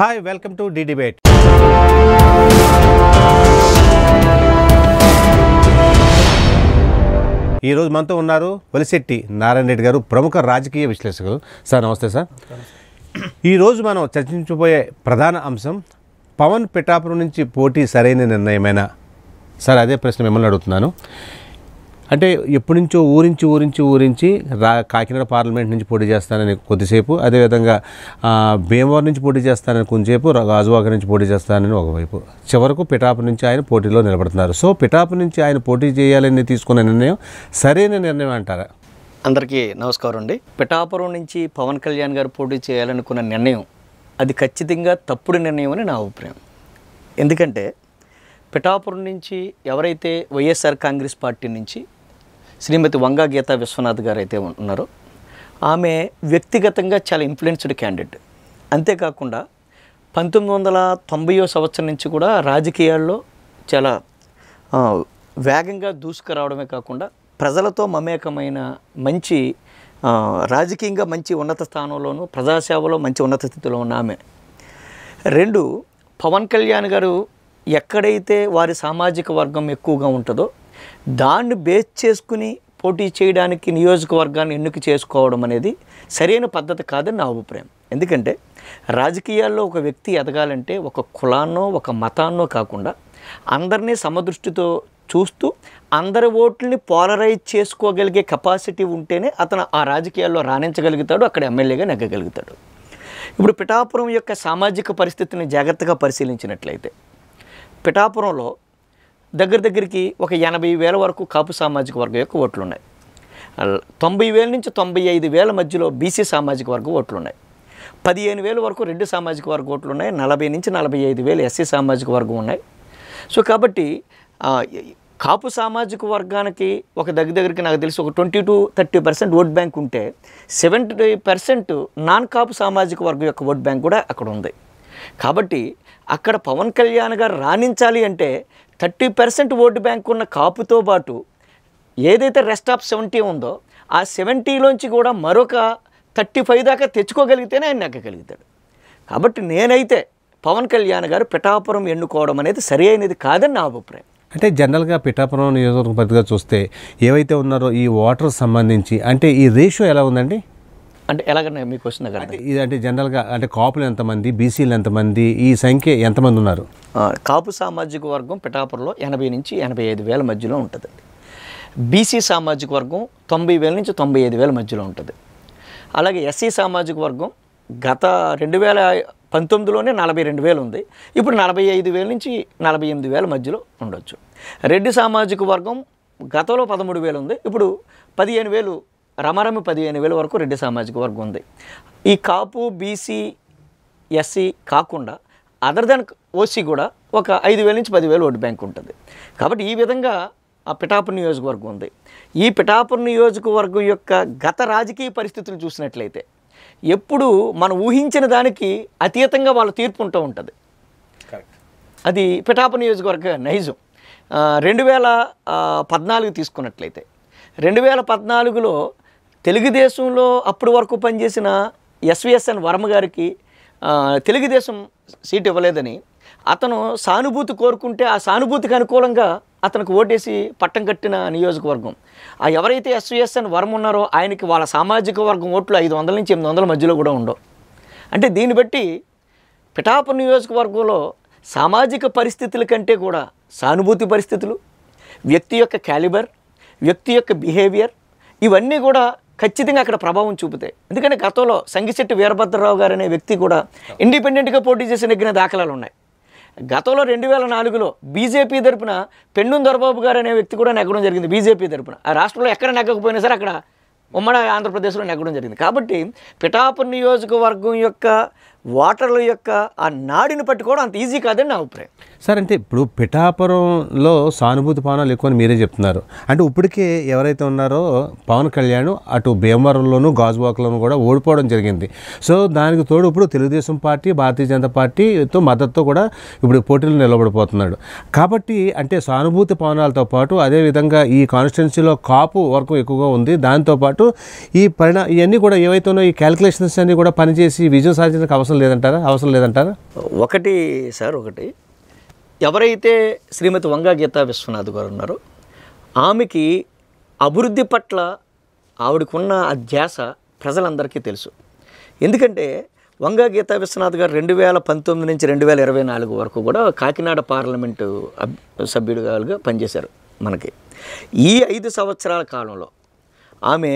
Hi welcome to the debate. ఈరోజు మనతో ఉన్నారు వలిశెట్టి నారాయణ రెడ్డి గారు, ప్రముఖ రాజకీయ విశ్లేషకులు. సార్ నమస్తే సార్. ఈరోజు మనం చర్చించబోయే ప్రధాన అంశం పవన్ పిఠాపురం నుంచి పోటీ సరైన నిర్ణయమేనా? సార్ అదే ప్రశ్న మిమ్మల్ని అడుగుతున్నాను. అంటే ఎప్పటి నుంచో ఊరించి కాకినాడ పార్లమెంట్ నుంచి పోటీ చేస్తానని కొద్దిసేపు, అదేవిధంగా భీమవరం నుంచి పోటీ చేస్తానని కొంచెంసేపు, గాజువాక నుంచి పోటీ చేస్తానని ఒకవైపు, చివరకు పిఠాపురం నుంచి ఆయన పోటీలో నిలబడుతున్నారు. సో పిఠాపురం నుంచి ఆయన పోటీ చేయాలని తీసుకున్న నిర్ణయం సరైన నిర్ణయం అంటారా? అందరికీ నమస్కారం అండి. పిఠాపురం నుంచి పవన్ కళ్యాణ్ గారు పోటీ చేయాలనుకున్న నిర్ణయం అది ఖచ్చితంగా తప్పుడు నిర్ణయం అని నా అభిప్రాయం. ఎందుకంటే పిఠాపురం నుంచి ఎవరైతే వైఎస్ఆర్ కాంగ్రెస్ పార్టీ నుంచి శ్రీమతి వంగా గీతా విశ్వనాథ్ గారు అయితే ఉన్నారో ఆమె వ్యక్తిగతంగా చాలా ఇన్ఫ్లుయెన్స్డ్ క్యాండిడేట్. అంతేకాకుండా 1990వ సంవత్సరం నుంచి కూడా రాజకీయాల్లో చాలా వేగంగా దూసుకురావడమే కాకుండా ప్రజలతో మమేకమైన మంచి రాజకీయంగా మంచి ఉన్నత స్థానంలోనూ ప్రజాసేవలో మంచి ఉన్నత స్థితిలో ఉన్న ఆమె. రెండు, పవన్ కళ్యాణ్ గారు ఎక్కడైతే వారి సామాజిక వర్గం ఎక్కువగా ఉంటుందో దాన్ని బేస్ చేసుకుని పోటీ చేయడానికి నియోజకవర్గాన్ని ఎన్నిక చేసుకోవడం అనేది సరైన పద్ధతి కాదని నా అభిప్రాయం. ఎందుకంటే రాజకీయాల్లో ఒక వ్యక్తి ఎదగాలంటే ఒక కులాన్నో ఒక మతాన్నో కాకుండా అందరినీ సమదృష్టితో చూస్తూ అందరి ఓట్లని పోలరైజ్ చేసుకోగలిగే కెపాసిటీ ఉంటేనే అతను ఆ రాజకీయాల్లో రాణించగలుగుతాడు, అక్కడ ఎమ్మెల్యేగా నెగ్గగలుగుతాడు. ఇప్పుడు పిఠాపురం యొక్క సామాజిక పరిస్థితిని జాగ్రత్తగా పరిశీలించినట్లయితే పిఠాపురంలో దగ్గరికి ఒక 80,000 వరకు కాపు సామాజిక వర్గం యొక్క ఓట్లు ఉన్నాయి. 90,000 నుంచి 95,000 మధ్యలో బీసీ సామాజిక వర్గం ఓట్లు ఉన్నాయి. 15,000 వరకు రెడ్డి సామాజిక వర్గ ఓట్లు ఉన్నాయి. 40 నుంచి 45,000 ఎస్సీ సామాజిక వర్గం ఉన్నాయి. సో కాబట్టి కాపు సామాజిక వర్గానికి ఒక దగ్గరికి నాకు తెలిసి ఒక 20 to 30% ఓట్ బ్యాంక్ ఉంటే 70% నాన్ కాపు సామాజిక వర్గం యొక్క ఓట్ బ్యాంక్ కూడా అక్కడ ఉంది. కాబట్టి అక్కడ పవన్ కళ్యాణ్ గారు రాణించాలి అంటే 30% ఓటు బ్యాంక్ ఉన్న కాపుతో పాటు ఏదైతే రెస్ట్ ఆఫ్ 70 ఉందో ఆ 70లోంచి కూడా మరొక 35 దాకా తెచ్చుకోగలిగితేనే ఆయన నెగ్గగలుగుతాడు. కాబట్టి నేనైతే పవన్ కళ్యాణ్ గారు పిఠాపురం ఎన్నుకోవడం అనేది సరి అయినది కాదని నా అభిప్రాయం. అంటే జనరల్గా పిఠాపురం నియోజకవర్గ పరిధిగా చూస్తే ఏవైతే ఉన్నారో ఈ ఓటర్ సంబంధించి అంటే ఈ రేషియో ఎలా ఉందండి? అంటే ఎలాగన్నా మీకు వస్తుంది కదా, ఇది అంటే జనరల్గా అంటే కాపులు ఎంతమంది, బీసీలు ఎంతమంది, ఈ సంఖ్య ఎంతమంది ఉన్నారు? కాపు సామాజిక వర్గం పిఠాపురంలో 80 నుంచి 85,000 మధ్యలో ఉంటుందండి. బీసీ సామాజిక వర్గం 90,000 నుంచి 95,000 మధ్యలో ఉంటుంది. అలాగే ఎస్సీ సామాజిక వర్గం గత 2019లోనే 42,000 ఉంది. ఇప్పుడు 45,000 నుంచి 48,000 మధ్యలో ఉండొచ్చు. రెడ్డి సామాజిక వర్గం గతంలో 13,000 ఉంది. ఇప్పుడు 15,000 రమారమి 15,000 వరకు రెడ్డి సామాజిక వర్గం ఉంది. ఈ కాపు, బీసీ, ఎస్సీ కాకుండా అదర్ దెన్ ఓసీ కూడా ఒక 5,000 నుంచి 10,000 ఓటు బ్యాంక్ ఉంటుంది. కాబట్టి ఈ విధంగా ఆ పిఠాపురం నియోజకవర్గం ఉంది. ఈ పిఠాపురం నియోజకవర్గం యొక్క గత రాజకీయ పరిస్థితులు చూసినట్లయితే ఎప్పుడు మనం ఊహించిన దానికి అతీతంగా వాళ్ళ తీర్పు ఉంటూ ఉంటుంది. అది పిఠాపురం నియోజకవర్గ నైజం. 2014 తీసుకున్నట్లయితే 2014లో తెలుగుదేశంలో అప్పటి వరకు పనిచేసిన ఎస్విఎస్ఎన్ వర్మ గారికి తెలుగుదేశం సీట్ ఇవ్వలేదని అతను సానుభూతి కోరుకుంటే ఆ సానుభూతికి అనుకూలంగా అతనికి ఓటేసి పట్టం కట్టిన నియోజకవర్గం. ఎవరైతే ఎస్విఎస్ఎన్ వర్మ ఉన్నారో ఆయనకి వాళ్ళ సామాజిక వర్గం ఓట్లు 500 నుంచి 800 మధ్యలో కూడా ఉండవు. అంటే దీన్ని బట్టి పిఠాపురం నియోజకవర్గంలో సామాజిక పరిస్థితుల కంటే కూడా సానుభూతి పరిస్థితులు, వ్యక్తి యొక్క క్యాలిబర్, వ్యక్తి యొక్క బిహేవియర్ ఇవన్నీ కూడా ఖచ్చితంగా అక్కడ ప్రభావం చూపుతాయి. ఎందుకంటే గతంలో సంగిశెట్టి వీరభద్రరావు గారు అనే వ్యక్తి కూడా ఇండిపెండెంట్గా పోటీ చేసి నెగ్గిన దాఖలాలు ఉన్నాయి. గతంలో 2004లో బీజేపీ తరపున పెన్ను దొరబాబు గారు అనే వ్యక్తి కూడా నెగ్గడం జరిగింది. బీజేపీ తరపున ఆ రాష్ట్రంలో ఎక్కడ నెగ్గకపోయినా సరే అక్కడ ఉమ్మడి ఆంధ్రప్రదేశ్లో నెగ్గడం జరిగింది. కాబట్టి పిఠాపురం నియోజకవర్గం యొక్క ఓటర్ల యొక్క ఆ నాడిని పట్టుకోవడం అంత ఈజీ కాదని నా అభిప్రాయం. సార్ అంటే ఇప్పుడు పిఠాపురంలో సానుభూతి పవనాలు ఎక్కువ అని మీరే చెప్తున్నారు. అంటే ఇప్పటికే ఎవరైతే ఉన్నారో పవన్ కళ్యాణ్ అటు భీమవరంలోను గాజువాకలోను కూడా ఓడిపోవడం జరిగింది. సో దానికి తోడు ఇప్పుడు తెలుగుదేశం పార్టీ, భారతీయ జనతా పార్టీతో మద్దతుతో కూడా ఇప్పుడు పోటీలు నిలబడిపోతున్నాడు. కాబట్టి అంటే సానుభూతి పవనాలతో పాటు అదేవిధంగా ఈ కాన్స్టిట్యున్సీలో కాపు వర్గం ఎక్కువగా ఉంది. దాంతోపాటు ఇవన్నీ కూడా ఏవైతే ఉన్నాయో ఈ క్యాలిక్యులేషన్స్ అన్నీ కూడా పనిచేసి విజయం సాధించడానికి అవసరం లేదంటారా? ఒకటి ఎవరైతే శ్రీమతి వంగా గీతా విశ్వనాథ్ గారు ఉన్నారో ఆమెకి అభివృద్ధి పట్ల ఆవిడకున్న ధ్యాస ప్రజలందరికీ తెలుసు. ఎందుకంటే వంగా గీతా విశ్వనాథ్ గారు 2019 నుంచి 2024 వరకు కూడా కాకినాడ పార్లమెంటు సభ్యుడిగా పనిచేశారు. మనకి ఈ 5 సంవత్సరాల కాలంలో ఆమె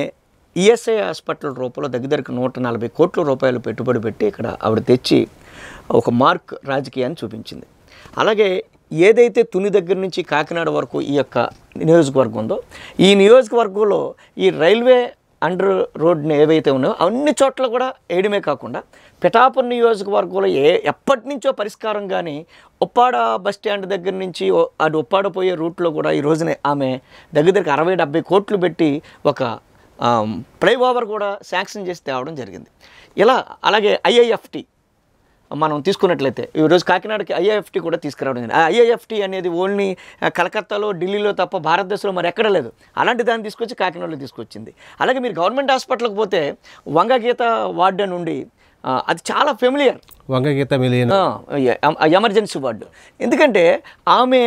ఈఎస్ఐ హాస్పిటల్ రూపంలో దగ్గరికి 140 కోట్ల రూపాయలు పెట్టుబడి పెట్టి ఇక్కడ ఆవిడ తెచ్చి ఒక మార్క్ రాజకీయాన్ని చూపించింది. అలాగే ఏదైతే తుని దగ్గర నుంచి కాకినాడ వరకు ఈ యొక్క నియోజకవర్గం ఉందో ఈ నియోజకవర్గంలో ఈ రైల్వే అండర్ రోడ్ని ఏవైతే ఉన్నాయో అన్ని చోట్ల కూడా వేయడమే కాకుండా పిఠాపురం నియోజకవర్గంలో ఎప్పటి నుంచో పరిష్కారం కానీ ఉప్పాడ బస్ స్టాండ్ దగ్గర నుంచి అటు ఉప్పాడ పోయే రూట్లో కూడా ఈ రోజునే ఆమె దగ్గరికి 60-70 కోట్లు పెట్టి ఒక ఫ్లైఓవర్ కూడా శాంక్షన్ చేసి తేవడం జరిగింది. ఇలా అలాగే ఐఐఎఫ్టీ మనం తీసుకున్నట్లయితే ఈరోజు కాకినాడకి ఐఐఎఫ్టీ కూడా తీసుకురావడం జరిగింది. ఐఐఎఫ్టీ అనేది ఓన్లీ కలకత్తాలో, ఢిల్లీలో తప్ప భారతదేశంలో మరి ఎక్కడ లేదు. అలాంటి దాన్ని తీసుకొచ్చి కాకినాడలో తీసుకొచ్చింది. అలాగే మీరు గవర్నమెంట్ హాస్పిటల్కి పోతే వంగగీత వార్డు నుండి అది చాలా ఫెమిలియర్, వంగగీత ఎమర్జెన్సీ వార్డు. ఎందుకంటే ఆమె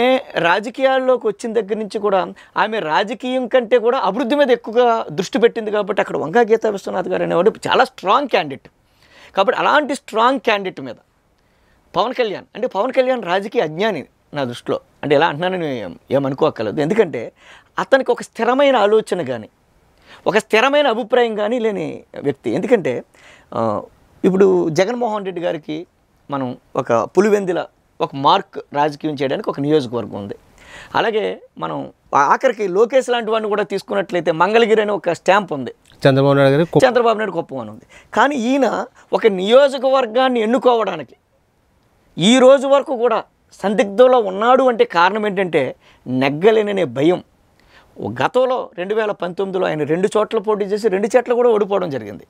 రాజకీయాల్లోకి వచ్చిన దగ్గర నుంచి కూడా ఆమె రాజకీయం కంటే కూడా అభివృద్ధి మీద ఎక్కువగా దృష్టి పెట్టింది. కాబట్టి అక్కడ వంగగీత విశ్వనాథ్ గారు అనేవాడు చాలా స్ట్రాంగ్ క్యాండిడేట్. కాబట్టి అలాంటి స్ట్రాంగ్ క్యాండిడేట్ మీద పవన్ కళ్యాణ్ రాజకీయ అజ్ఞాని నా దృష్టిలో. అంటే ఎలా అంటున్నానని ఏమనుకోక్కర్లేదు. ఎందుకంటే అతనికి ఒక స్థిరమైన ఆలోచన కానీ ఒక స్థిరమైన అభిప్రాయం కానీ లేని వ్యక్తి. ఎందుకంటే ఇప్పుడు జగన్మోహన్ రెడ్డి గారికి మనం ఒక పులివెందుల ఒక మార్క్ రాజకీయం చేయడానికి ఒక నియోజకవర్గం ఉంది. అలాగే మనం ఆఖరికి లోకేష్ లాంటి వాడిని కూడా తీసుకున్నట్లయితే మంగళగిరి అనే ఒక స్టాంప్ ఉంది. చంద్రబాబు నాయుడు కుప్పం అని ఉంది. కానీ ఈయన ఒక నియోజకవర్గాన్ని ఎన్నుకోవడానికి ఈ రోజు వరకు కూడా సందిగ్ధంలో ఉన్నాడు. అంటే కారణం ఏంటంటే నెగ్గలేననే భయం. గతంలో 2019లో ఆయన 2 చోట్ల పోటీ చేసి 2 చోట్ల కూడా ఓడిపోవడం జరిగింది.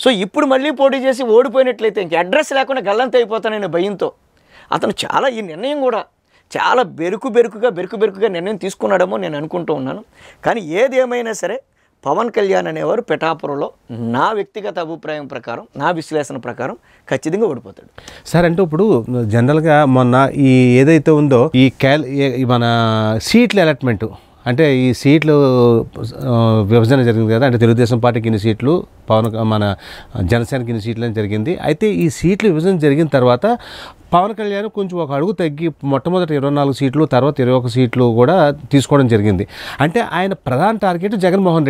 సో ఇప్పుడు మళ్ళీ పోటీ చేసి ఓడిపోయినట్లయితే ఇంక అడ్రస్ లేకుండా గల్లంత అయిపోతాననే భయంతో అతను చాలా ఈ నిర్ణయం కూడా చాలా బెరుకుగా నిర్ణయం తీసుకున్నాడేమో నేను అనుకుంటూ ఉన్నాను. కానీ ఏది ఏమైనా సరే పవన్ కళ్యాణ్ అనేవారు పిఠాపురంలో నా వ్యక్తిగత అభిప్రాయం ప్రకారం, నా విశ్లేషణ ప్రకారం ఖచ్చితంగా ఓడిపోతాడు. సార్ అంటే ఇప్పుడు జనరల్గా మొన్న ఈ ఏదైతే ఉందో ఈ మన సీట్ల అలాట్మెంటు, అంటే ఈ సీట్లు విభజన జరిగింది కదా, అంటే తెలుగుదేశం పార్టీకి ఇన్ని సీట్లు, మన జనసేనకి ఇన్ని సీట్లు అని జరిగింది. అయితే ఈ సీట్లు విభజన జరిగిన తర్వాత పవన్ కళ్యాణ్ కొంచెం ఒక అడుగు తగ్గి మొట్టమొదటి 24 సీట్లు, తర్వాత 21 సీట్లు కూడా తీసుకోవడం జరిగింది. అంటే ఆయన ప్రధాన టార్గెట్ జగన్మోహన్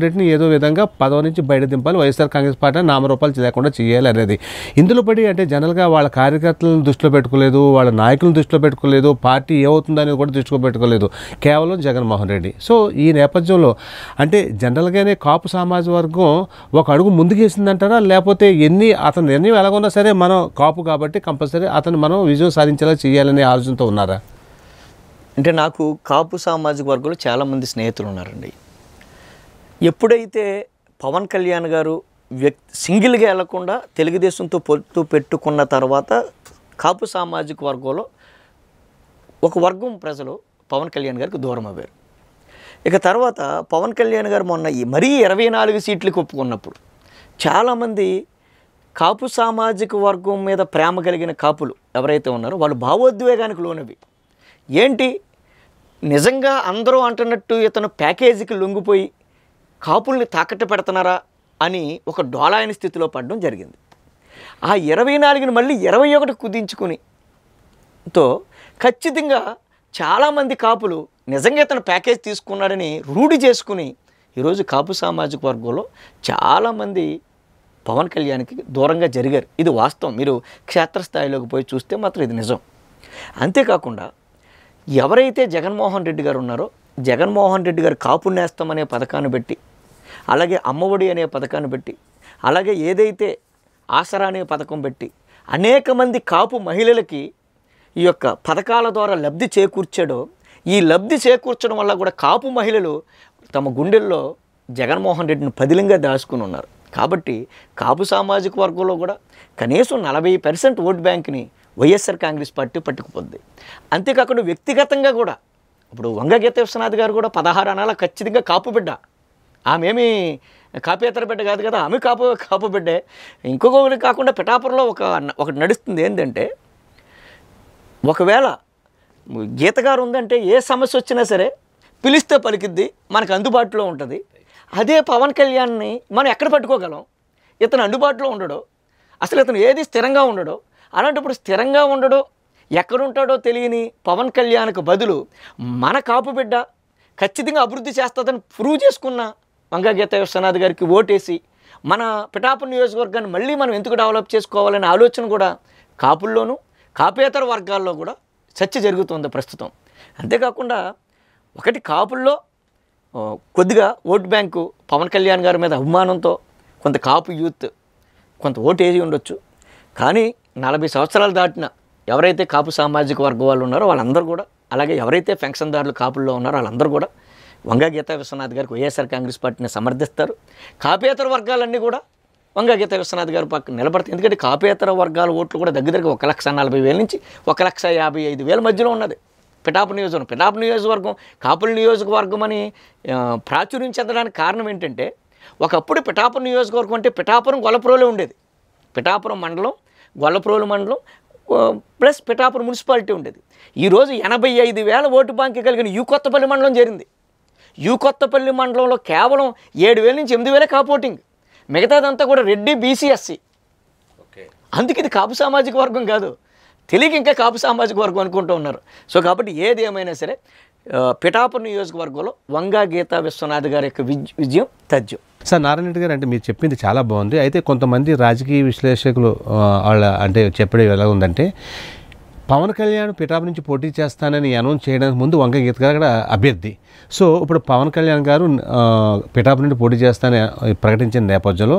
రెడ్డిని ఏదో విధంగా పదవి నుంచి బయట దింపాలి, వైఎస్ఆర్ కాంగ్రెస్ పార్టీ నామరూపాలు లేకుండా చేయాలి అనేది. ఇందులో పడి అంటే జనరల్గా వాళ్ళ కార్యకర్తలను దృష్టిలో పెట్టుకోలేదు, వాళ్ళ నాయకులను దృష్టిలో పెట్టుకోలేదు, పార్టీ ఏమవుతుందనేది కూడా దృష్టిలో పెట్టుకోలేదు, కేవలం జగన్మోహన్ రెడ్డి. సో ఈ నేపథ్యంలో అంటే జనరల్గానే కాపు సమాజ వర్గం ఒక అడుగు ముందుకేసిందంటారా, లేకపోతే అతని నిర్ణయం ఎలాగున్నా సరే మనం కాపు కాబట్టి కంపల్సరీ అతను మనం విజయం సాధించేలా చేయాలనే ఆలోచనతో ఉన్నారా? అంటే నాకు కాపు సామాజిక వర్గంలో చాలామంది స్నేహితులు ఉన్నారండి. ఎప్పుడైతే పవన్ కళ్యాణ్ గారు సింగిల్గా వెళ్లకుండా తెలుగుదేశంతో పొత్తు పెట్టుకున్న తర్వాత కాపు సామాజిక వర్గంలో ఒక వర్గం ప్రజలు పవన్ కళ్యాణ్ గారికి దూరం అయ్యారు. ఇక తర్వాత పవన్ కళ్యాణ్ గారు మొన్న మరీ 24 సీట్లకు ఒప్పుకున్నప్పుడు చాలామంది కాపు సామాజిక వర్గం మీద ప్రేమ కలిగిన కాపులు ఎవరైతే ఉన్నారో వాళ్ళు భావోద్వేగానికి లోనవి. ఏంటి నిజంగా అందరూ అంటున్నట్టు ఇతను ప్యాకేజీకి లొంగిపోయి కాపుల్ని తాకట్టు పెడుతున్నారా అని ఒక డోలాయని స్థితిలో పడడం జరిగింది. ఆ 24ని మళ్ళీ 21 కుదించుకుని ఖచ్చితంగా చాలామంది కాపులు నిజంగా ఇతను ప్యాకేజ్ తీసుకున్నాడని రూఢి చేసుకుని ఈరోజు కాపు సామాజిక వర్గంలో చాలామంది పవన్ కళ్యాణ్కి దూరంగా జరిగారు. ఇది వాస్తవం. మీరు క్షేత్రస్థాయిలోకి పోయి చూస్తే మాత్రం ఇది నిజం. అంతేకాకుండా ఎవరైతే జగన్మోహన్ రెడ్డి గారు ఉన్నారో జగన్మోహన్ రెడ్డి గారు కాపు నేస్తం అనే పథకాన్ని పెట్టి, అలాగే అమ్మఒడి అనే పథకాన్ని పెట్టి, అలాగే ఏదైతే ఆసరా అనే పథకం పెట్టి అనేక మంది కాపు మహిళలకి ఈ యొక్క పథకాల ద్వారా లబ్ధి చేకూర్చాడో, ఈ లబ్ధి చేకూర్చడం వల్ల కూడా కాపు మహిళలు తమ గుండెల్లో జగన్మోహన్ రెడ్డిని పదిలంగా దాచుకుని ఉన్నారు. కాబట్టి కాపు సామాజిక వర్గంలో కూడా కనీసం 40% ఓట్ బ్యాంక్ని వైఎస్ఆర్ కాంగ్రెస్ పార్టీ పట్టుకుపోద్ది. అంతేకాకుండా వ్యక్తిగతంగా కూడా ఇప్పుడు వంగ గీత విశ్వనాథ్ గారు కూడా 16 అనాల ఖచ్చితంగా కాపు బిడ్డ. ఆమె ఏమి కాపేతర బిడ్డ కాదు కదా, ఆమె కాపు బిడ్డే. ఇంకొకటి కాకుండా పిఠాపురంలో ఒకటి నడుస్తుంది ఏంటంటే, ఒకవేళ గీత గారు ఉందంటే ఏ సమస్య వచ్చినా సరే పిలిస్తే పలికిద్ది, మనకు అందుబాటులో ఉంటుంది. అదే పవన్ కళ్యాణ్ని మనం ఎక్కడ పట్టుకోగలం? ఇతను అందుబాటులో ఉండడు, అసలు ఇతను ఏది స్థిరంగా ఉండడు. అలాంటప్పుడు స్థిరంగా ఉండడు, ఎక్కడుంటాడో తెలియని పవన్ కళ్యాణ్కు బదులు మన కాపు బిడ్డ ఖచ్చితంగా అభివృద్ధి చేస్తుందని ప్రూవ్ చేసుకున్న వంగ గీత విశ్వనాథ్ గారికి ఓటేసి మన పిఠాపురం నియోజకవర్గాన్ని మళ్ళీ మనం ఎందుకు డెవలప్ చేసుకోవాలనే ఆలోచన కూడా కాపుల్లోనూ కాపేతర వర్గాల్లో కూడా చర్చ జరుగుతుంది ప్రస్తుతం. అంతేకాకుండా ఒకటి కాపుల్లో కొద్దిగా ఓటు బ్యాంకు పవన్ కళ్యాణ్ గారి మీద అభిమానంతో కొంత కాపు యూత్ కొంత ఓటు వేసి ఉండొచ్చు. కానీ 40 సంవత్సరాలు దాటిన ఎవరైతే కాపు సామాజిక వర్గం వాళ్ళు ఉన్నారో వాళ్ళందరూ కూడా, అలాగే ఎవరైతే పెన్షన్దారులు కాపుల్లో ఉన్నారో వాళ్ళందరూ కూడా వంగ గీత విశ్వనాథ్ గారికి వైఎస్ఆర్ కాంగ్రెస్ పార్టీని సమర్థిస్తారు. కాపేతర వర్గాలన్నీ కూడా వంగ గీత విశ్వనాథ్ గారి పక్కన నిలబడతాయి. ఎందుకంటే కాపేతర వర్గాల ఓట్లు కూడా దగ్గరగా 1,40,000 నుంచి 1,55,000 మధ్యలో ఉన్నది పిఠాపురం నియోజకవర్గం. పిఠాపురం నియోజకవర్గం కాపుల నియోజకవర్గం అని ప్రాచుర్యం చెందడానికి కారణం ఏంటంటే, ఒకప్పుడు పిఠాపురం నియోజకవర్గం అంటే పిఠాపురం గొల్లప్రోలే ఉండేది. పిఠాపురం మండలం, గొల్లప్రోలు మండలం ప్లస్ పిఠాపురం మున్సిపాలిటీ ఉండేది. ఈరోజు 85,000 ఓటు బ్యాంకు కలిగిన యూ కొత్తపల్లి మండలం చేరింది. యూ కొత్తపల్లి మండలంలో కేవలం 7,000 నుంచి 8,000 కాపోటింగ్, మిగతాదంతా కూడా రెడ్డి బీసీఎస్సీ. అందుకే ఇది కాపు సామాజిక వర్గం కాదు, తెలియక ఇంకా కాపు సామాజిక వర్గం అనుకుంటూ ఉన్నారు. సో కాబట్టి ఏది ఏమైనా సరే పిఠాపురం నియోజకవర్గంలో వంగ గీత విశ్వనాథ్ గారి యొక్క విజయం తథ్యం. సార్ నారాయణ రెడ్డి గారు, అంటే మీరు చెప్పింది చాలా బాగుంది. అయితే కొంతమంది రాజకీయ విశ్లేషకులు వాళ్ళ అంటే చెప్పడం ఎలా ఉందంటే, పవన్ కళ్యాణ్ పిఠాపురం నుంచి పోటీ చేస్తానని అనౌన్స్ చేయడానికి ముందు వంగ గీత గారు అక్కడ అభ్యర్థి. సో ఇప్పుడు పవన్ కళ్యాణ్ గారు పిఠాపురం నుండి పోటీ చేస్తానని ప్రకటించిన నేపథ్యంలో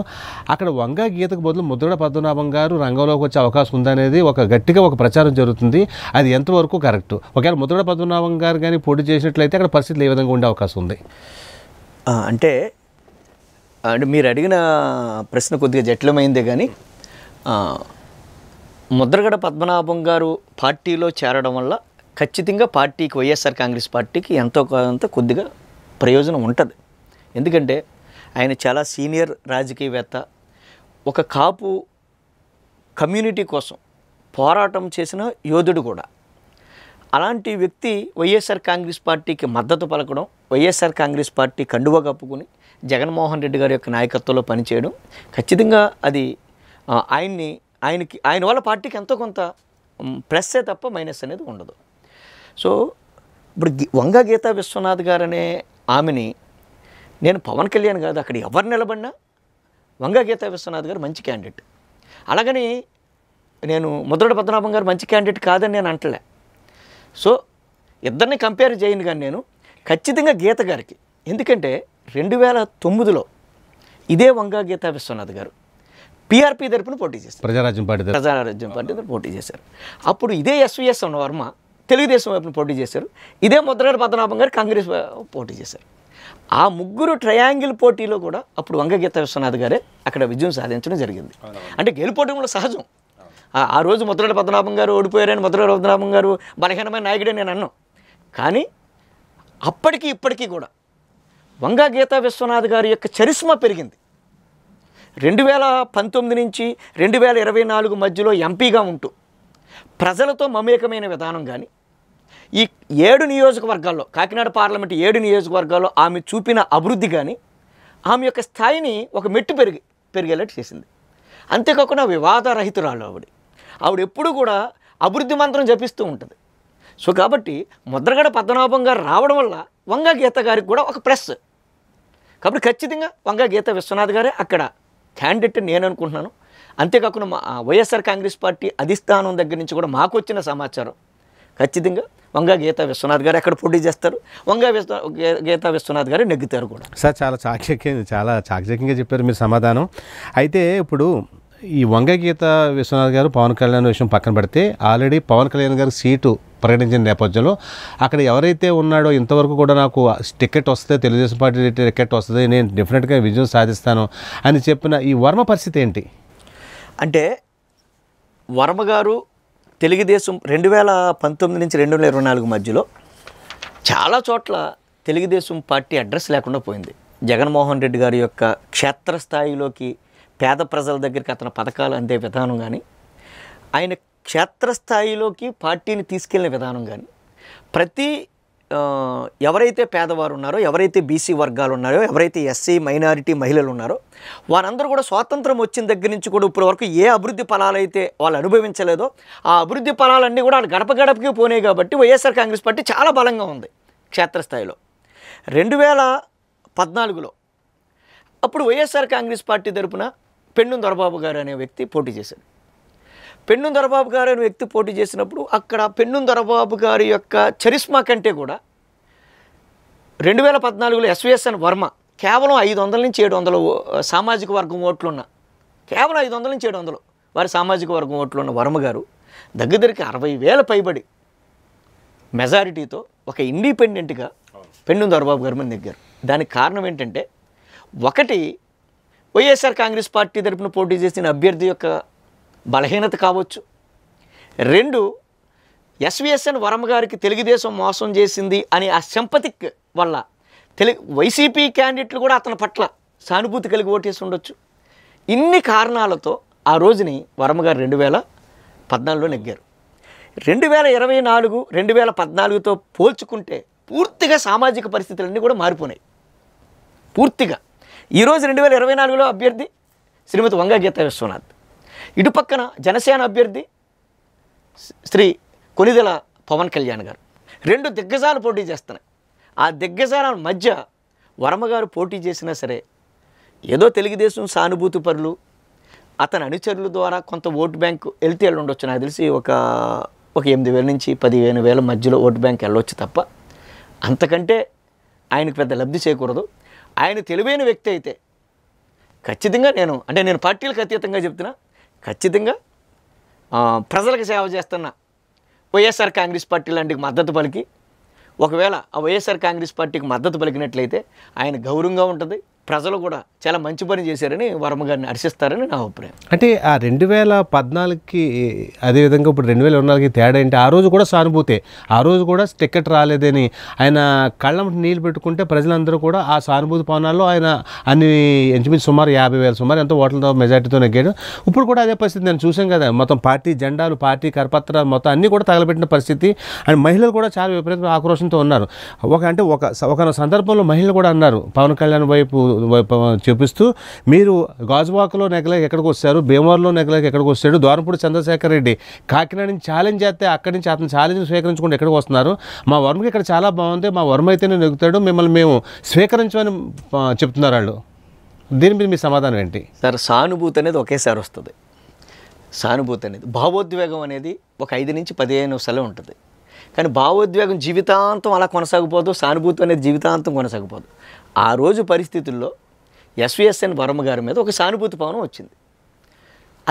అక్కడ వంగ గీతకు బదులు ముద్రగడ పద్మనాభం గారు రంగంలోకి వచ్చే అవకాశం ఉందనేది గట్టిగా ఒక ప్రచారం జరుగుతుంది. అది ఎంతవరకు కరెక్ట్? ఒకవేళ ముద్రగడ పద్మనాభం గారు కానీ పోటీ చేసినట్లయితే అక్కడ పరిస్థితులు ఏ విధంగా ఉండే అవకాశం ఉంది? అంటే మీరు అడిగిన ప్రశ్న కొద్దిగా జటిలమైందే కానీ, ముద్రగడ పద్మనాభం గారు పార్టీలో చేరడం వల్ల ఖచ్చితంగా పార్టీకి, వైఎస్ఆర్ కాంగ్రెస్ పార్టీకి ఎంతో కొంత కొద్దిగా ప్రయోజనం ఉంటుంది. ఎందుకంటే ఆయన చాలా సీనియర్ రాజకీయవేత్త, ఒక కాపు కమ్యూనిటీ కోసం పోరాటం చేసిన యోధుడు కూడా. అలాంటి వ్యక్తి వైఎస్ఆర్ కాంగ్రెస్ పార్టీకి మద్దతు పలకడం, వైఎస్ఆర్ కాంగ్రెస్ పార్టీ కండువా కప్పుకుని జగన్మోహన్ రెడ్డి గారి యొక్క నాయకత్వంలో పనిచేయడం ఖచ్చితంగా అది ఆయన వల్ల పార్టీకి ఎంతో కొంత ప్లస్సే తప్ప మైనస్ అనేది ఉండదు. సో ఇప్పుడు వంగ గీత విశ్వనాథ్ గారు అనే ఆమెని నేను పవన్ కళ్యాణ్ కాదు, అక్కడ ఎవరు నిలబడినా వంగ గీత విశ్వనాథ్ గారు మంచి క్యాండిడేట్. అలాగని నేను ముద్రగడ పద్మనాభం గారు మంచి క్యాండిడేట్ కాదని నేను అంటలే. సో ఇద్దరిని కంపేర్ చేయను కానీ నేను ఖచ్చితంగా గీత గారికి, ఎందుకంటే 2009లో ఇదే వంగ గీత విశ్వనాథ్ గారు పీఆర్పీ తరపున పోటీ చేశారు, ప్రజారాజ్యం పార్టీ పోటీ చేశారు. అప్పుడు ఇదే ఎస్వీఎస్ వర్మ తెలుగుదేశం వైపున పోటీ చేశారు, ఇదే ముద్రగడ పద్మనాభం గారు కాంగ్రెస్ పోటీ చేశారు. ఆ ముగ్గురు ట్రయాంగిల్ పోటీలో కూడా అప్పుడు వంగ గీత విశ్వనాథ్ గారే అక్కడ విజయం సాధించడం జరిగింది. అంటే గెలుపోవడంలో సహజం. ఆ రోజు ముద్రగడ పద్మనాభం గారు ఓడిపోయారని ముద్రగడ పద్మనాభం గారు బలహీనమైన నాయకుడే నేను అన్నాను. కానీ అప్పటికి ఇప్పటికీ కూడా వంగ గీత విశ్వనాథ్ గారి యొక్క చరిష్మా పెరిగింది. 2019 నుంచి 2024 మధ్యలో ఎంపీగా ఉంటూ ప్రజలతో మమేకమైన విధానం కానీ, ఈ 7 నియోజకవర్గాల్లో, కాకినాడ పార్లమెంట్ 7 నియోజకవర్గాల్లో ఆమె చూపిన అభివృద్ధి కానీ ఆమె యొక్క స్థాయిని ఒక మెట్టు పెరిగేలా చేసింది. అంతేకాకుండా వివాదరహితురాలు ఆవిడ ఎప్పుడూ కూడా అభివృద్ధి మంత్రం జపిస్తూ ఉంటుంది. సో కాబట్టి ముద్రగడ పద్మనాభం గారు రావడం వల్ల వంగ గీత గారికి కూడా ఒక ప్లస్. కాబట్టి ఖచ్చితంగా వంగ గీత విశ్వనాథ్ గారే అక్కడ క్యాండిడేట్ నేను అనుకుంటున్నాను. అంతేకాకుండా వైఎస్ఆర్ కాంగ్రెస్ పార్టీ అధిష్టానం దగ్గర నుంచి కూడా మాకు వచ్చిన సమాచారం ఖచ్చితంగా వంగ గీత విశ్వనాథ్ గారు ఎక్కడ పోటీ చేస్తారు, గీత విశ్వనాథ్ గారు నెగ్గుతారు కూడా. సార్ చాలా చాకచక్యంగా చెప్పారు మీరు సమాధానం. అయితే ఇప్పుడు ఈ వంగ గీత విశ్వనాథ్ గారు పవన్ కళ్యాణ్ విషయం పక్కన పెడితే ఆల్రెడీ పవన్ కళ్యాణ్ గారు సీటు ప్రకటించిన నేపథ్యంలో అక్కడ ఎవరైతే ఉన్నాడో ఇంతవరకు కూడా నాకు టికెట్ వస్తే తెలుగుదేశం పార్టీ టికెట్ వస్తుంది, నేను డెఫినెట్గా విజయం సాధిస్తాను అని చెప్పిన ఈ వర్మ పరిస్థితి ఏంటి? అంటే వర్మ గారు తెలుగుదేశం 2019 నుంచి 2024 మధ్యలో చాలా చోట్ల తెలుగుదేశం పార్టీ అడ్రస్ లేకుండా పోయింది. జగన్మోహన్ రెడ్డి గారి యొక్క క్షేత్రస్థాయిలోకి పేద ప్రజల దగ్గరికి అతని పథకాలు అందే విధానం కానీ, ఆయన క్షేత్రస్థాయిలోకి పార్టీని తీసుకెళ్లిన విధానం కానీ, ప్రతి ఎవరైతే పేదవారు ఉన్నారో, ఎవరైతే బీసీ వర్గాలు ఉన్నారో, ఎవరైతే ఎస్సీ మైనారిటీ మహిళలు ఉన్నారో వారందరూ కూడా స్వాతంత్రం వచ్చిన దగ్గర నుంచి కూడా ఇప్పటి వరకు ఏ అభివృద్ధి ఫలాలైతే వాళ్ళు అనుభవించలేదో ఆ అభివృద్ధి ఫలాలన్నీ కూడా వాళ్ళు గడప గడపకి పోయినాయి. కాబట్టి వైఎస్ఆర్ కాంగ్రెస్ పార్టీ చాలా బలంగా ఉంది క్షేత్రస్థాయిలో. 2014లో అప్పుడు వైఎస్ఆర్ కాంగ్రెస్ పార్టీ తరపున పెన్నుం దొరబాబు గారు అనే వ్యక్తి పోటీ చేశారు. పెన్నుం దొరబాబు గారు అనే వ్యక్తి పోటీ చేసినప్పుడు అక్కడ పెన్నుం దొరబాబు గారి యొక్క చరిస్మా కంటే కూడా 2014లో ఎస్విఎస్ఎన్ వర్మ కేవలం 500 నుంచి 700 సామాజిక వర్గం ఓట్లున్న, కేవలం 500 నుంచి 700 వారి సామాజిక వర్గం ఓట్లు ఉన్న వర్మ గారు దగ్గరికి 60,000 పైబడి మెజారిటీతో ఒక ఇండిపెండెంట్గా పెన్నుం దొరబాబు గారి మీద నెగ్గారు. దానికి కారణం ఏంటంటే, ఒకటి వైఎస్ఆర్ కాంగ్రెస్ పార్టీ తరపున పోటీ చేసిన అభ్యర్థి యొక్క బలహీనత కావచ్చు, 2 ఎస్విఎస్ఎన్ వర్మ గారికి తెలుగుదేశం మోసం చేసింది అని ఆ సింపతిక్ వల్ల వైసీపీ క్యాండిడేట్లు కూడా అతని పట్ల సానుభూతి కలిగి ఓటేసి ఉండొచ్చు. ఇన్ని కారణాలతో ఆ రోజుని వర్మ గారు 2014లో నెగ్గారు. 2024, 2014తో పోల్చుకుంటే పూర్తిగా సామాజిక పరిస్థితులన్నీ కూడా మారిపోయినాయి పూర్తిగా. ఈరోజు 2024లో అభ్యర్థి శ్రీమతి వంగ గీత విశ్వనాథ్, ఇటుపక్కన జనసేన అభ్యర్థి శ్రీ కొనిదెల పవన్ కళ్యాణ్ గారు. 2 దిగ్గజాలు పోటీ చేస్తున్నాయి. ఆ దిగ్గజాల మధ్య వర్మ గారు పోటీ చేసినా సరే ఏదో తెలుగుదేశం సానుభూతి పరులు అతని అనుచరుల ద్వారా కొంత ఓటు బ్యాంకు వెళ్తే ఉండొచ్చు. నాకు తెలిసి ఒక 8,000 నుంచి 15,000 మధ్యలో ఓటు బ్యాంక్ వెళ్ళొచ్చు తప్ప అంతకంటే ఆయనకు పెద్ద లబ్ధి చేకూరదు. ఆయన తెలివైన వ్యక్తి అయితే ఖచ్చితంగా నేను పార్టీలకు అతీతంగా చెప్తున్నా, ఖచ్చితంగా ప్రజలకు సేవ చేస్తున్న వైఎస్ఆర్ కాంగ్రెస్ పార్టీ లాంటికి మద్దతు పలికి, ఒకవేళ ఆ వైఎస్ఆర్ కాంగ్రెస్ పార్టీకి మద్దతు పలికినట్లయితే ఆయన గౌరవంగా ఉంటుంది, ప్రజలు కూడా చాలా మంచి పని చేశారని వర్మ గారిని హర్షిస్తారని నా అభిప్రాయం. అంటే ఆ 2014కి అదేవిధంగా ఇప్పుడు 2024కి తేడా ఏంటి? ఆ రోజు కూడా సానుభూతే, ఆ రోజు కూడా టికెట్ రాలేదని ఆయన కళ్ళ నీళ్ళు పెట్టుకుంటే ప్రజలందరూ కూడా ఆ సానుభూతి పవనాల్లో ఆయన అన్ని ఇంచుమించు సుమారు 50,000 ఎంతో ఓట్లతో మెజార్టీతో నెగ్గాడు. ఇప్పుడు కూడా అదే పరిస్థితి నేను చూసాం కదా, మొత్తం పార్టీ జెండాలు, పార్టీ కరపత్రాలు మొత్తం అన్నీ కూడా తగలబెట్టిన పరిస్థితి. అండ్ మహిళలు కూడా చాలా విపరీత ఆక్రోషంతో ఉన్నారు. ఒక సందర్భంలో మహిళలు కూడా అన్నారు, పవన్ కళ్యాణ్ వైపు చూపిస్తూ, మీరు గాజువాకలో నెగలేక ఎక్కడికి వస్తారు, భీమవరంలో నెగలేక ఎక్కడికి వస్తాడు, దోరంపూడి చంద్రశేఖర్ రెడ్డి కాకినాడ నుంచి ఛాలెంజ్ చేస్తే అక్కడి నుంచి అతను ఛాలెంజ్ స్వీకరించుకుంటూ ఎక్కడికి వస్తున్నారు, మా వర్మకి ఇక్కడ చాలా బాగుంది, మా వర్మ అయితేనే నెగ్గుతాడు, మిమ్మల్ని మేము స్వీకరించమని చెప్తున్నారు వాళ్ళు. దీని మీద మీ సమాధానం ఏంటి సార్? సానుభూతి అనేది ఒకేసారి వస్తుంది. సానుభూతి అనేది, భావోద్వేగం అనేది ఒక 5 నుంచి 15 నిమిషాలే ఉంటుంది. కానీ భావోద్వేగం జీవితాంతం అలా కొనసాగిపోదు, సానుభూతి అనేది జీవితాంతం కొనసాగిపోదు. ఆ రోజు పరిస్థితుల్లో ఎస్విఎస్ఎన్ వర్మ గారి మీద ఒక సానుభూతి పవనం వచ్చింది.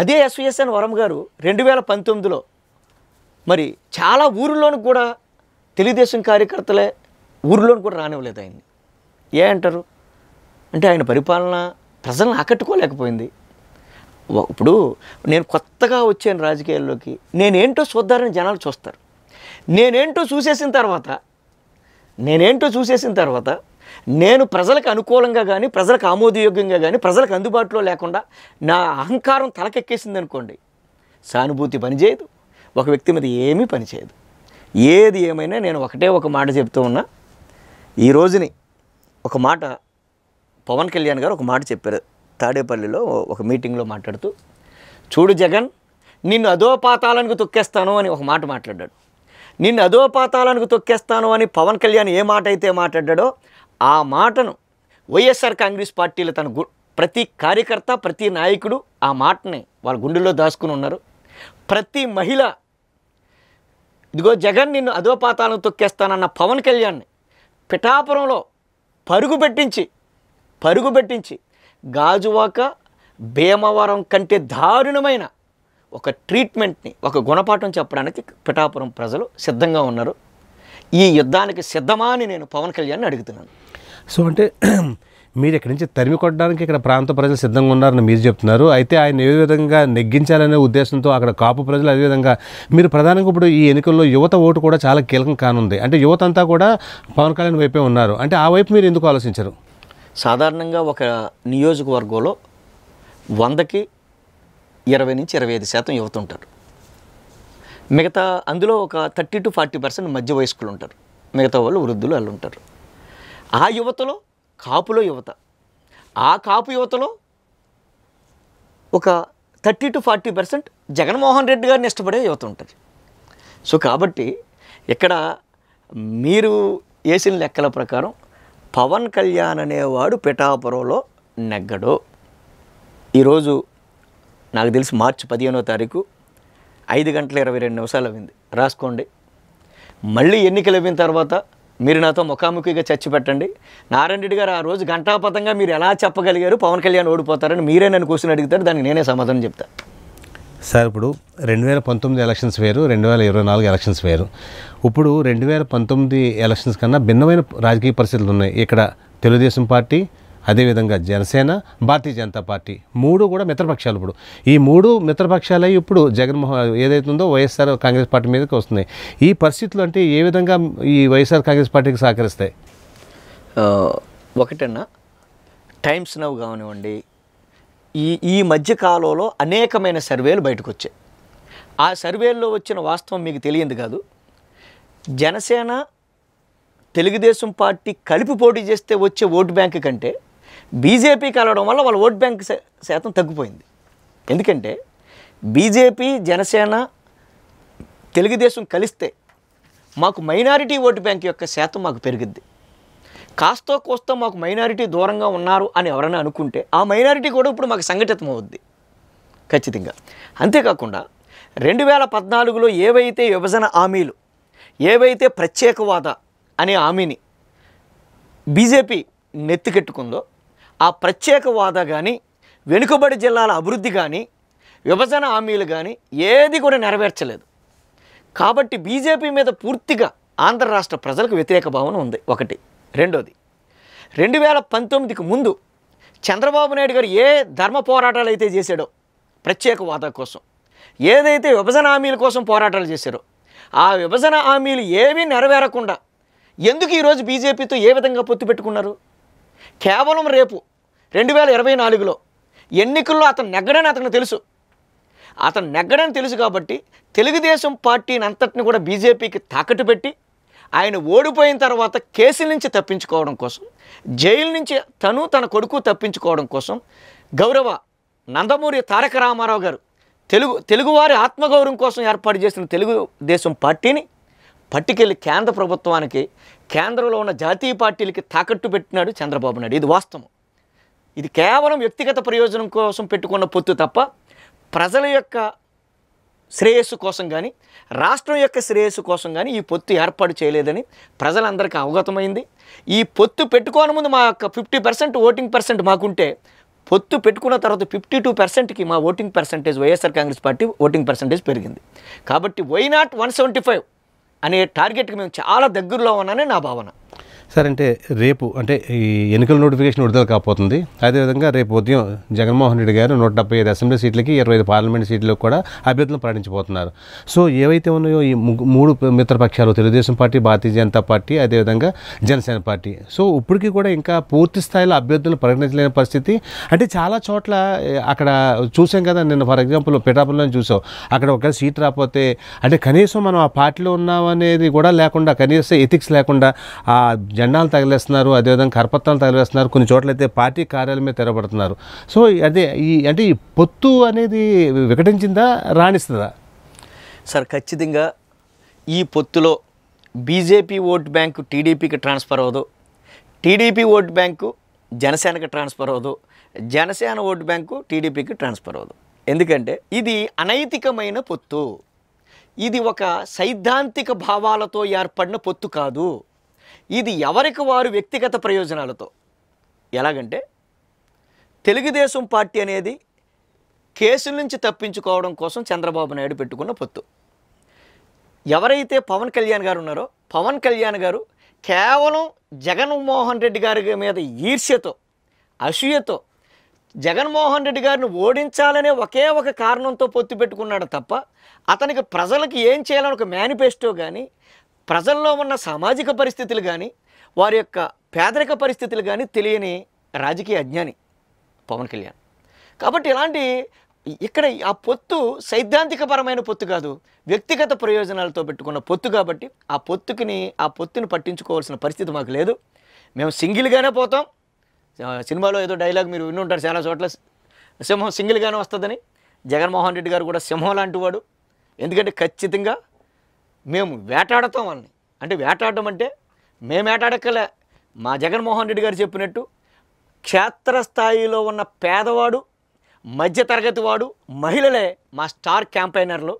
అదే ఎస్విఎస్ఎన్ వర్మ గారు 2019లో మరి చాలా ఊరిలోనికి కూడా తెలుగుదేశం కార్యకర్తలే ఊరిలోనికి కూడా రానివ్వలేదు ఆయన్ని. ఏ అంటారు అంటే, ఆయన పరిపాలన ప్రజలను ఆకట్టుకోలేకపోయింది. ఇప్పుడు నేను కొత్తగా వచ్చాను రాజకీయాల్లోకి, నేనేంటో చూద్దారని జనాలు చూస్తారు. నేనేంటో చూసేసిన తర్వాత నేను ప్రజలకు అనుకూలంగా కానీ, ప్రజలకు ఆమోదయోగ్యంగా కానీ, ప్రజలకు అందుబాటులో లేకుండా నా అహంకారం తలకెక్కేసింది అనుకోండి, సానుభూతి పనిచేయదు, ఒక వ్యక్తి మీద ఏమీ పనిచేయదు. ఏది ఏమైనా నేను ఒక మాట చెప్తూ ఉన్నా. ఈ రోజుని ఒక మాట పవన్ కళ్యాణ్ గారు ఒక మాట చెప్పారు తాడేపల్లిలో ఒక మీటింగ్లో మాట్లాడుతూ, చూడు జగన్, నిన్ను అధోపాతాలకు తొక్కేస్తాను అని ఒక మాట మాట్లాడాడు. నిన్ను అధోపాతాలకు తొక్కేస్తాను అని పవన్ కళ్యాణ్ ఏ మాట అయితే మాట్లాడాడో ఆ మాటను వైఎస్ఆర్ కాంగ్రెస్ పార్టీలో ప్రతి కార్యకర్త, ప్రతి నాయకుడు ఆ మాటని వాళ్ళ గుండెల్లో దాచుకుని ఉన్నారు. ప్రతి మహిళ, ఇదిగో జగన్ నిన్ను అధోపాతాలను తొక్కేస్తానన్న పవన్ కళ్యాణ్ని పిఠాపురంలో పరుగు పెట్టించి గాజువాక, భీమవరం కంటే దారుణమైన ఒక ట్రీట్మెంట్ని, ఒక గుణపాఠం చెప్పడానికి పిఠాపురం ప్రజలు సిద్ధంగా ఉన్నారు. ఈ యుద్ధానికి సిద్ధమా అని నేను పవన్ కళ్యాణ్ని అడుగుతున్నాను. సో అంటే మీరు ఇక్కడి నుంచి తరిమి కొట్టడానికి ఇక్కడ ప్రాంత ప్రజలు సిద్ధంగా ఉన్నారని మీరు చెప్తున్నారు. అయితే ఆయన ఏ విధంగా నెగ్గించాలనే ఉద్దేశంతో అక్కడ కాపు ప్రజలు అదేవిధంగా మీరు ప్రధానంగా ఇప్పుడు ఈ ఎన్నికల్లో యువత ఓటు కూడా చాలా కీలకం కానుంది. అంటే యువత అంతా కూడా పవన్ కళ్యాణ్ వైపే ఉన్నారు. అంటే ఆ వైపు మీరు ఎందుకు ఆలోచించరు? సాధారణంగా ఒక నియోజకవర్గంలో 100కి 20 నుంచి 25% యువత ఉంటారు. మిగతా అందులో ఒక 30 to 40% మధ్య వయస్కులు ఉంటారు. మిగతా వాళ్ళు వృద్ధులు వాళ్ళు ఉంటారు. ఆ యువతలో కాపులో యువత, ఆ కాపు యువతలో ఒక 30 to 40% జగన్మోహన్ రెడ్డి గారిని ఇష్టపడే యువత ఉంటుంది. సో కాబట్టి ఇక్కడ మీరు వేసిన లెక్కల ప్రకారం పవన్ కళ్యాణ్ అనేవాడు పిఠాపురంలో నెగ్గడు. ఈరోజు నాకు తెలిసి మార్చి 15వ తారీఖు 5:22 అయింది. రాసుకోండి. మళ్ళీ ఎన్నికలు అయిన తర్వాత మీరు నాతో ముఖాముఖిగా చర్చ పెట్టండి. నారాయణ రెడ్డి గారు ఆ రోజు ఘంటాపథంగా మీరు ఎలా చెప్పగలిగారు పవన్ కళ్యాణ్ ఓడిపోతారని మీరే నన్ను క్వశ్చన్ అడుగుతారు, దానికి నేనే సమాధానం చెప్తాను. సార్ ఇప్పుడు 2019 ఎలక్షన్స్ వేరు, 2024 ఎలక్షన్స్ వేరు. ఇప్పుడు 2019 ఎలక్షన్స్ కన్నా భిన్నమైన రాజకీయ పరిస్థితులు ఉన్నాయి. ఇక్కడ తెలుగుదేశం పార్టీ, అదేవిధంగా జనసేన, భారతీయ జనతా పార్టీ 3 కూడా మిత్రపక్షాలు. ఇప్పుడు ఈ 3 మిత్రపక్షాలై ఇప్పుడు జగన్మోహన్ ఏదైతే ఉందో వైఎస్ఆర్ కాంగ్రెస్ పార్టీ మీదకి వస్తున్నాయి. ఈ పరిస్థితులు అంటే ఏ విధంగా ఈ వైఎస్ఆర్ కాంగ్రెస్ పార్టీకి సహకరిస్తాయి? ఒకటన్నా టైమ్స్ నౌ కానివ్వండి, ఈ మధ్య కాలంలో అనేకమైన సర్వేలు బయటకు వచ్చాయి. ఆ సర్వేల్లో వచ్చిన వాస్తవం మీకు తెలియదు కాదు. జనసేన తెలుగుదేశం పార్టీ కలిపి పోటీ చేస్తే వచ్చే ఓటు బ్యాంక్ కంటే బీజేపీ కలవడం వల్ల వాళ్ళ ఓటు బ్యాంక్ శాతం తగ్గిపోయింది. ఎందుకంటే బీజేపీ, జనసేన, తెలుగుదేశం కలిస్తే మాకు మైనారిటీ ఓటు బ్యాంక్ యొక్క శాతం మాకు పెరిగిద్ది. కాస్తో కోస్తో మాకు మైనారిటీ దూరంగా ఉన్నారు అని ఎవరైనా అనుకుంటే ఆ మైనారిటీ కూడా ఇప్పుడు మాకు సంఘటితం అవుద్ది ఖచ్చితంగా. అంతేకాకుండా 2014లో ఏవైతే విభజన హామీలు, ఏవైతే ప్రత్యేకవాద అనే హామీని బీజేపీ నెత్తికెట్టుకుందో ఆ ప్రత్యేకవాద కానీ, వెనుకబడి జిల్లాల అభివృద్ధి కానీ, విభజన హామీలు కానీ ఏది కూడా నెరవేర్చలేదు. కాబట్టి బీజేపీ మీద పూర్తిగా ఆంధ్ర రాష్ట్ర ప్రజలకు వ్యతిరేక భావన ఉంది. ఒకటి. రెండోది, 2019కి ముందు చంద్రబాబు నాయుడు గారు ఏ ధర్మ పోరాటాలు అయితే చేశాడో ప్రత్యేకవాద కోసం, ఏదైతే విభజన హామీల కోసం పోరాటాలు చేశారో ఆ విభజన హామీలు ఏమీ నెరవేరకుండా ఎందుకు ఈరోజు బీజేపీతో ఏ విధంగా పొత్తు పెట్టుకున్నారు? కేవలం రేపు 2024లో ఎన్నికల్లో అతను నెగ్గడని అతనికి తెలుసు. అతను నెగ్గడని తెలుసు కాబట్టి తెలుగుదేశం పార్టీని అంతటిని కూడా బీజేపీకి తాకట్టు పెట్టి ఆయన ఓడిపోయిన తర్వాత కేసుల నుంచి తప్పించుకోవడం కోసం, జైలు నుంచి తన కొడుకు తప్పించుకోవడం కోసం గౌరవ నందమూరి తారక రామారావు గారు తెలుగువారి ఆత్మగౌరవం కోసం ఏర్పాటు చేసిన తెలుగుదేశం పార్టీని పట్టుకెళ్ళి కేంద్ర ప్రభుత్వానికి, కేంద్రంలో ఉన్న జాతీయ పార్టీలకి తాకట్టు పెట్టినాడు చంద్రబాబు నాయుడు. ఇది వాస్తవం. ఇది కేవలం వ్యక్తిగత ప్రయోజనం కోసం పెట్టుకున్న పొత్తు తప్ప ప్రజల యొక్క శ్రేయస్సు కోసం కానీ, రాష్ట్రం యొక్క శ్రేయస్సు కోసం కానీ ఈ పొత్తు ఏర్పాటు చేయలేదని ప్రజలందరికీ అవగతమైంది. ఈ పొత్తు పెట్టుకోని ముందు మా యొక్క 50% ఓటింగ్ పర్సెంట్ మాకుంటే పొత్తు పెట్టుకున్న తర్వాత 52%కి మా voting percentage, YSR Congress party voting percentage పెరిగింది. కాబట్టి వై నాట్ 175 అనే టార్గెట్కి మేము చాలా దగ్గరలో ఉన్నానని నా భావన. సార్ అంటే రేపు అంటే ఈ ఎన్నికల నోటిఫికేషన్ విడుదల కాబోతుంది. అదేవిధంగా రేపు ఉదయం జగన్మోహన్ రెడ్డి గారు 175 అసెంబ్లీ సీట్లకి 25 పార్లమెంట్ సీట్లకు కూడా అభ్యర్థులను ప్రకటించబోతున్నారు. సో ఏవైతే ఉన్నాయో ఈ 3 మిత్రపక్షాలు తెలుగుదేశం పార్టీ, భారతీయ జనతా పార్టీ, అదేవిధంగా జనసేన పార్టీ, సో ఇప్పటికీ కూడా ఇంకా పూర్తి స్థాయిలో అభ్యర్థులను ప్రకటించలేని పరిస్థితి. అంటే చాలా చోట్ల అక్కడ చూసాం కదా, నిన్న ఫర్ ఎగ్జాంపుల్ పిఠాపురంలో చూసాం, అక్కడ ఒక సీట్ రాకపోతే అంటే కనీసం మనం ఆ పార్టీలో ఉన్నామనేది కూడా లేకుండా, కనీసం ఎథిక్స్ లేకుండా ఆ జెండాలు తగిలేస్తున్నారు, అదేవిధంగా కరపత్రాలు తగిలేస్తున్నారు, కొన్ని చోట్ల అయితే పార్టీ కార్యాలయం మీద తెరబడుతున్నారు. సో అదే ఈ పొత్తు అనేది వికటించిందా, రాణిస్తుందా? సార్ ఖచ్చితంగా ఈ పొత్తులో బీజేపీ ఓట్ బ్యాంకు టీడీపీకి ట్రాన్స్ఫర్ అవ్వదు, టీడీపీ ఓట్ బ్యాంకు జనసేనకి ట్రాన్స్ఫర్ అవ్వదు, జనసేన ఓట్ బ్యాంకు టీడీపీకి ట్రాన్స్ఫర్ అవ్వదు. ఎందుకంటే ఇది అనైతికమైన పొత్తు. ఇది ఒక సైద్ధాంతిక భావాలతో ఏర్పడిన పొత్తు కాదు. ఇది ఎవరికి వారు వ్యక్తిగత ప్రయోజనాలతో. ఎలాగంటే తెలుగుదేశం పార్టీ అనేది కేసుల నుంచి తప్పించుకోవడం కోసం చంద్రబాబు నాయుడు పెట్టుకున్న పొత్తు. ఎవరైతే పవన్ కళ్యాణ్ గారు ఉన్నారో, పవన్ కళ్యాణ్ గారు కేవలం జగన్మోహన్ రెడ్డి గారి మీద ఈర్ష్యతో, అసూయతో జగన్మోహన్ రెడ్డి గారిని ఓడించాలనే ఒకే ఒక కారణంతో పొత్తు పెట్టుకున్నాడు తప్ప, అతనికి ప్రజలకు ఏం చేయాలని ఒక మేనిఫెస్టో కానీ, ప్రజల్లో ఉన్న సామాజిక పరిస్థితులు కానీ, వారి యొక్క పేదరిక పరిస్థితులు కానీ తెలియని రాజకీయ అజ్ఞాని పవన్ కళ్యాణ్. కాబట్టి ఇలాంటి ఇక్కడ ఆ పొత్తు సైద్ధాంతికపరమైన పొత్తు కాదు, వ్యక్తిగత ప్రయోజనాలతో పెట్టుకున్న పొత్తు. కాబట్టి ఆ పొత్తుని పట్టించుకోవాల్సిన పరిస్థితి మాకు లేదు. మేము సింగిల్గానే పోతాం. సినిమాలో ఏదో డైలాగ్ మీరు విని ఉంటారు చాలా చోట్ల, సింహం సింగిల్గానే వస్తుందని. జగన్మోహన్ రెడ్డి గారు కూడా సింహం లాంటి వాడు. ఎందుకంటే ఖచ్చితంగా మేము వేటాడతాం వాళ్ళని. అంటే వేటాడడం అంటే మేము వేటాడక్కలే, మా జగన్మోహన్ రెడ్డి గారు చెప్పినట్టు క్షేత్రస్థాయిలో ఉన్న పేదవాడు, మధ్యతరగతి వాడు, మహిళలే మా స్టార్ క్యాంపైనర్లు.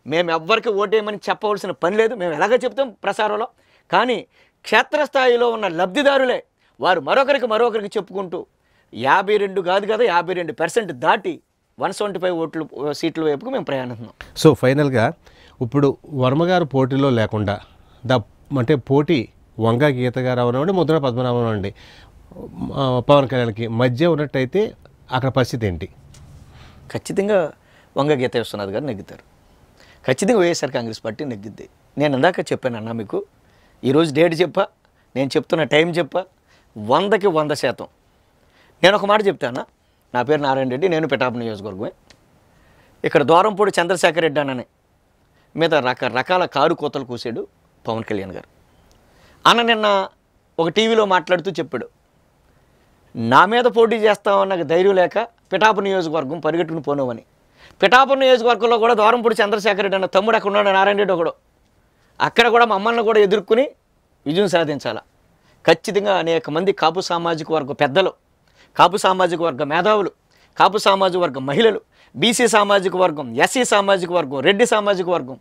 మేము ఎవ్వరికి ఓటేయమని చెప్పవలసిన పని లేదు. మేము ఎలాగో చెప్తాం ప్రసారంలో, కానీ క్షేత్రస్థాయిలో ఉన్న లబ్ధిదారులే వారు మరొకరికి చెప్పుకుంటూ 52 కాదు కదా 52% దాటి 175 సీట్ల వైపుకు మేము ప్రయాణిస్తున్నాం. సో ఫైనల్గా ఇప్పుడు వర్మగారు పోటీలో లేకుండా అంటే పోటీ వంగ గీత గారు అవనండి, ముద్ర పద్మనాభం అండి, పవన్ కళ్యాణ్కి మధ్య ఉన్నట్టయితే అక్కడ పరిస్థితి ఏంటి? ఖచ్చితంగా వంగ గీత విశ్వనాథ్ గారు నెగ్గుతారు. ఖచ్చితంగా వైఎస్ఆర్ కాంగ్రెస్ పార్టీ నెగ్గుద్ది. నేను ఇందాక చెప్పాను అన్న, మీకు ఈరోజు డేట్ చెప్పా, నేను చెప్తున్న టైం చెప్పా, 100కి 100%. నేను ఒక మాట చెప్తాను. నా పేరు నారాయణ రెడ్డి, నేను పిఠాపురం నియోజకవర్గమే. ఇక్కడ దూరంపూడి చంద్రశేఖర్ రెడ్డి అన్ననే మీద రకరకాల కారు కోతలు కూసాడు పవన్ కళ్యాణ్ గారు. అన్న నిన్న ఒక టీవీలో మాట్లాడుతూ చెప్పాడు, నా మీద పోటీ చేస్తామన్న ధైర్యం లేక పిఠాపురం నియోజకవర్గం పరిగెట్టుకుని పోనవని. పిఠాపురం నియోజకవర్గంలో కూడా దూరంపూడి చంద్రశేఖర్ రెడ్డి అన్న తమ్ముడు అక్కడ ఉన్నాడు, నారాయణ రెడ్డి ఒకడు. అక్కడ కూడా మమ్మల్ని కూడా ఎదుర్కొని విజయం సాధించాలి. ఖచ్చితంగా అనేక మంది కాపు సామాజిక వర్గ పెద్దలు, కాపు సామాజిక వర్గ మేధావులు, కాపు సామాజిక వర్గ మహిళలు, బీసీ సామాజిక వర్గం, ఎస్సీ సామాజిక వర్గం, రెడ్డి సామాజిక వర్గం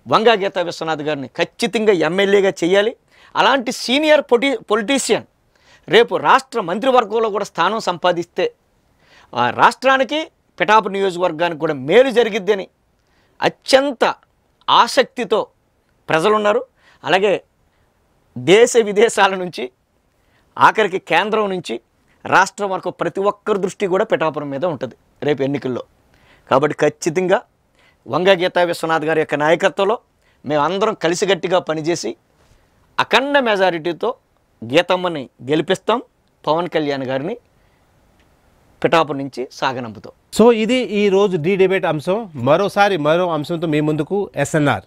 వంగా గీతా విశ్వనాథ్ గారిని ఖచ్చితంగా ఎమ్మెల్యేగా చేయాలి. అలాంటి సీనియర్ పొలిటీషియన్ రేపు రాష్ట్ర మంత్రివర్గంలో కూడా స్థానం సంపాదిస్తే ఆ రాష్ట్రానికి, పిఠాపురం నియోజకవర్గానికి కూడా మేలు జరిగిద్దని అత్యంత ఆసక్తితో ప్రజలున్నారు. అలాగే దేశ విదేశాల నుంచి, ఆఖరికి కేంద్రం నుంచి, రాష్ట్రం వరకు ప్రతి ఒక్కరి దృష్టి కూడా పిఠాపురం మీద ఉంటుంది రేపు ఎన్నికల్లో. కాబట్టి ఖచ్చితంగా వంగ గీతా విశ్వనాథ్ గారి యొక్క నాయకత్వంలో మేమందరం కలిసిగట్టిగా పనిచేసి అఖండ మెజారిటీతో గీతమ్మని గెలిపిస్తాం. పవన్ కళ్యాణ్ గారిని పిఠాపురం నుంచి సాగనంపుతాం. సో ఇది ఈరోజు డిబేట్ అంశం. మరో అంశంతో మీ ముందుకు SNR.